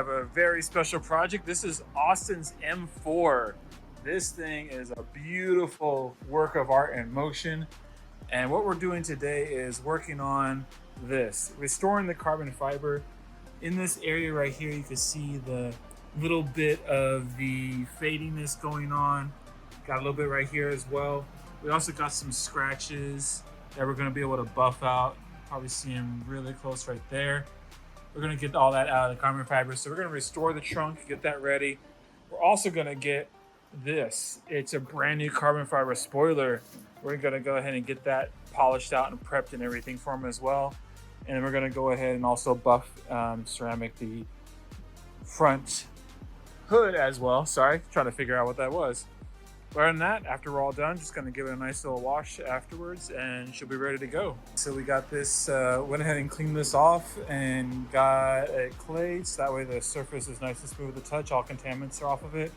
have a very special project. This is Austin's M4. This thing is a beautiful work of art in motion. And what we're doing today is working on this, restoring the carbon fiber. In this area right here, you can see the little bit of the fadiness going on. Got a little bit right here as well. We also got some scratches that we're gonna be able to buff out. Probably see them really close right there. We're gonna get all that out of the carbon fiber. So we're gonna restore the trunk, get that ready. We're also gonna get this. It's a brand new carbon fiber spoiler. We're gonna go ahead and get that polished out and prepped and everything for them as well. And then we're gonna go ahead and also buff ceramic the front hood as well. Sorry, trying to figure out what that was. Other than that, after we're all done, just gonna give it a nice little wash afterwards and she'll be ready to go. So we got this, went ahead and cleaned this off and got it clayed so that way the surface is nice and smooth to touch, all contaminants are off of it.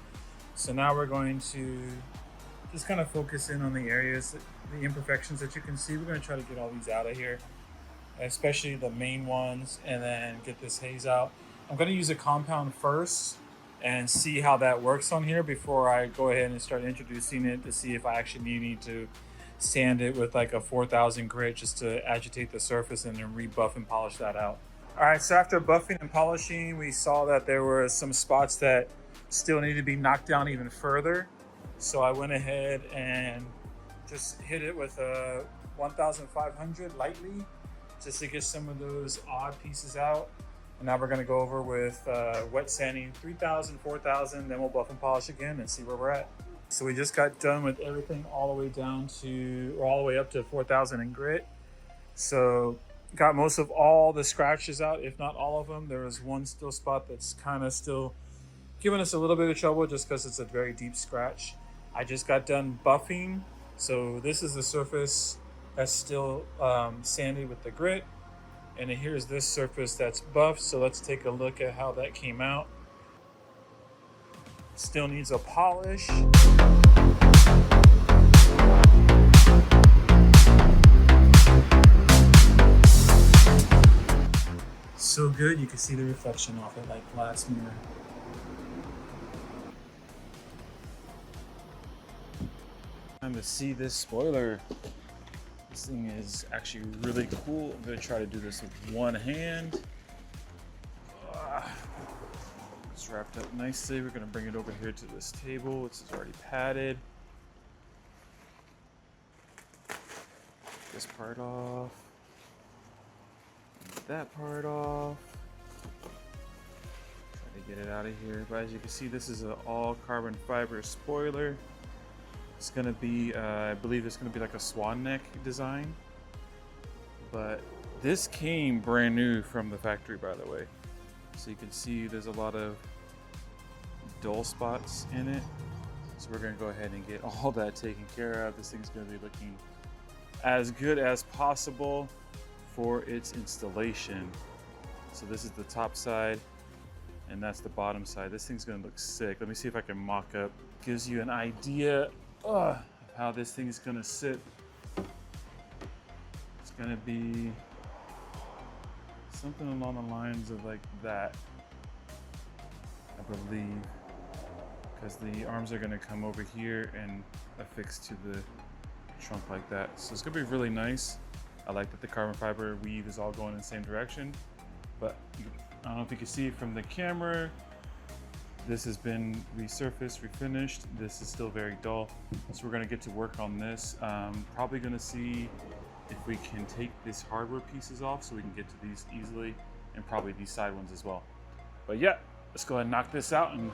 So now we're going to just kind of focus in on the areas, the imperfections that you can see. We're gonna try to get all these out of here, especially the main ones, and then get this haze out. I'm gonna use a compound first and see how that works on here before I go ahead and start introducing it to see if I actually need to sand it with like a 4000 grit just to agitate the surface and then rebuff and polish that out. All right, so after buffing and polishing, we saw that there were some spots that still need to be knocked down even further. So I went ahead and just hit it with a 1500 lightly just to get some of those odd pieces out. And now we're gonna go over with wet sanding 3000, 4000, then we'll buff and polish again and see where we're at. So we just got done with everything all the way down to, or all the way up to 4000 in grit. So got most of all the scratches out, if not all of them. There was one still spot that's kind of still giving us a little bit of trouble just because it's a very deep scratch. I just got done buffing. So this is the surface that's still sandy with the grit. And then here's this surface that's buffed. So let's take a look at how that came out. Still needs a polish. So good, you can see the reflection off it like glass mirror. Time to see this spoiler. This thing is actually really cool. I'm gonna try to do this with one hand. It's wrapped up nicely. We're gonna bring it over here to this table. This is already padded. This part off. That part off. Try to get it out of here. But as you can see, this is an all carbon fiber spoiler. It's gonna be, I believe it's gonna be like a Swan-Neck design. But this came brand new from the factory, by the way. So you can see there's a lot of dull spots in it. So we're gonna go ahead and get all that taken care of. This thing's gonna be looking as good as possible for its installation. So this is the top side and that's the bottom side. This thing's gonna look sick. Let me see if I can mock up. Gives you an idea of how this thing's gonna sit. It's gonna be something along the lines of like that, I believe, because the arms are gonna come over here and affix to the trunk like that. So it's gonna be really nice. I like that the carbon fiber weave is all going in the same direction, but I don't know if you can see it from the camera. This has been resurfaced, refinished. This is still very dull. So we're gonna get to work on this. Probably gonna see if we can take these hardware pieces off so we can get to these easily, and probably these side ones as well. But yeah, let's go ahead and knock this out and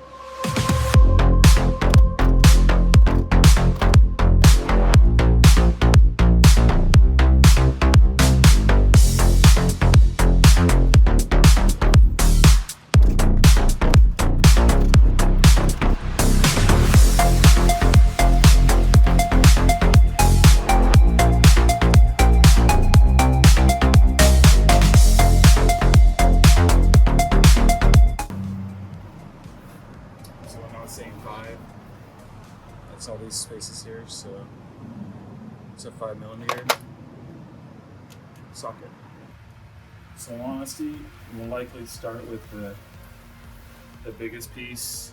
that's all these spaces here, so it's a 5mm socket. So in honesty, we'll likely start with the the biggest piece,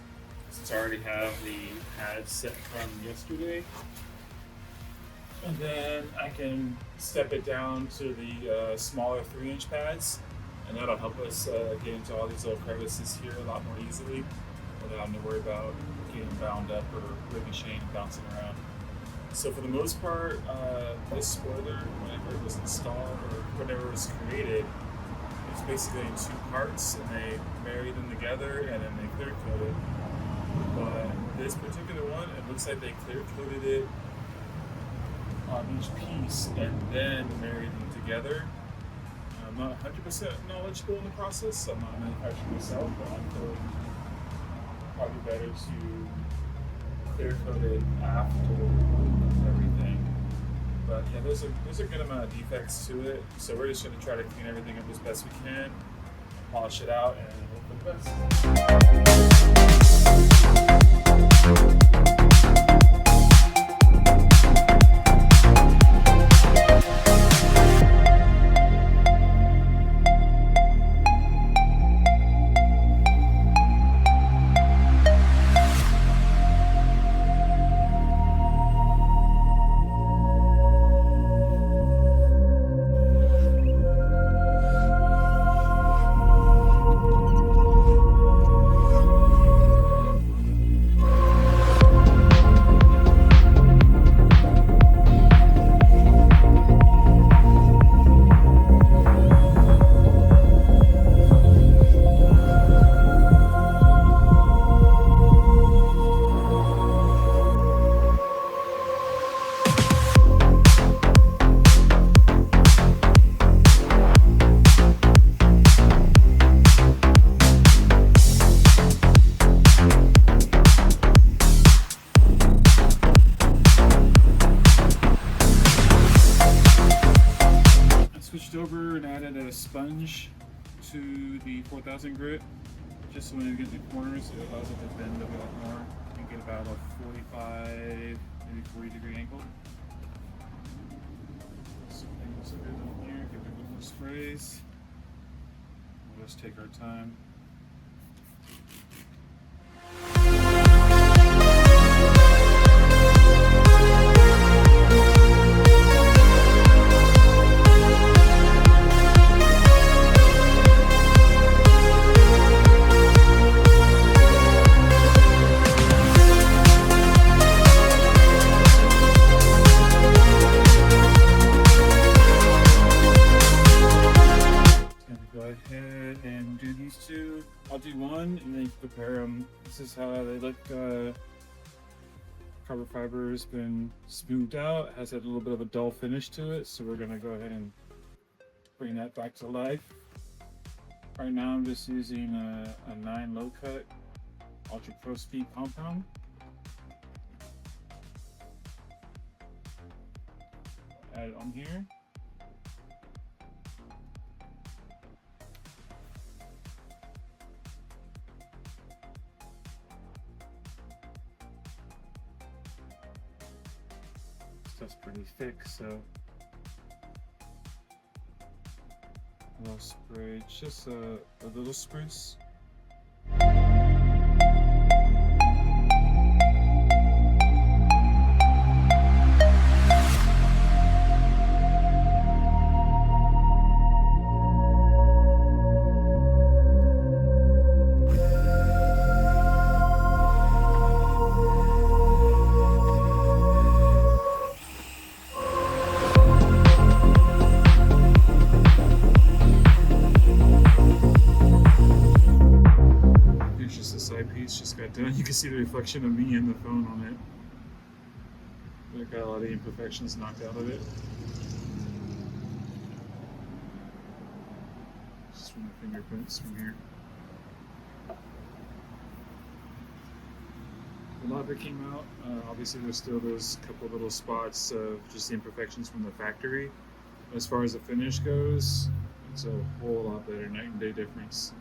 since I already have the pads set from yesterday. And then I can step it down to the smaller 3-inch pads, and that'll help us get into all these little crevices here a lot more easily without having to worry about getting bound up or ricocheting and bouncing around. So for the most part, this spoiler, whenever it was installed or whenever it was created, it's basically in 2 parts, and they marry them together and then they clear coat it. But this particular one, it looks like they clear coated it on each piece and then married them together. I'm not 100% knowledgeable in the process, so I'm not a manufacturer myself, but I'm told probably better to clear coat it after everything. But yeah, there's a good amount of defects to it, so we're just going to try to clean everything up as best we can, polish it out, and hope for the best. Switched over and added a sponge to the 4000 grit, just so when you get in the corners, it allows it to bend a bit more. You can get about a 45, maybe 40-degree angle. So angles are good on here, give it a couple of sprays. We'll just take our time. I'll do one and then prepare them. This is how they look. Carbon fiber has been smoothed out, has a little bit of a dull finish to it, so we're going to go ahead and bring that back to life. Right now I'm just using a 9 low cut Ultra Pro Speed compound. Add it on here. Stuff's pretty thick, so a little spray, just a little spruce. Just got done. You can see the reflection of me and the phone on it. I got a lot of the imperfections knocked out of it. Just from the fingerprints from here. The lobber came out. Obviously there's still those couple little spots of just the imperfections from the factory. As far as the finish goes, it's a whole lot better, night and day difference.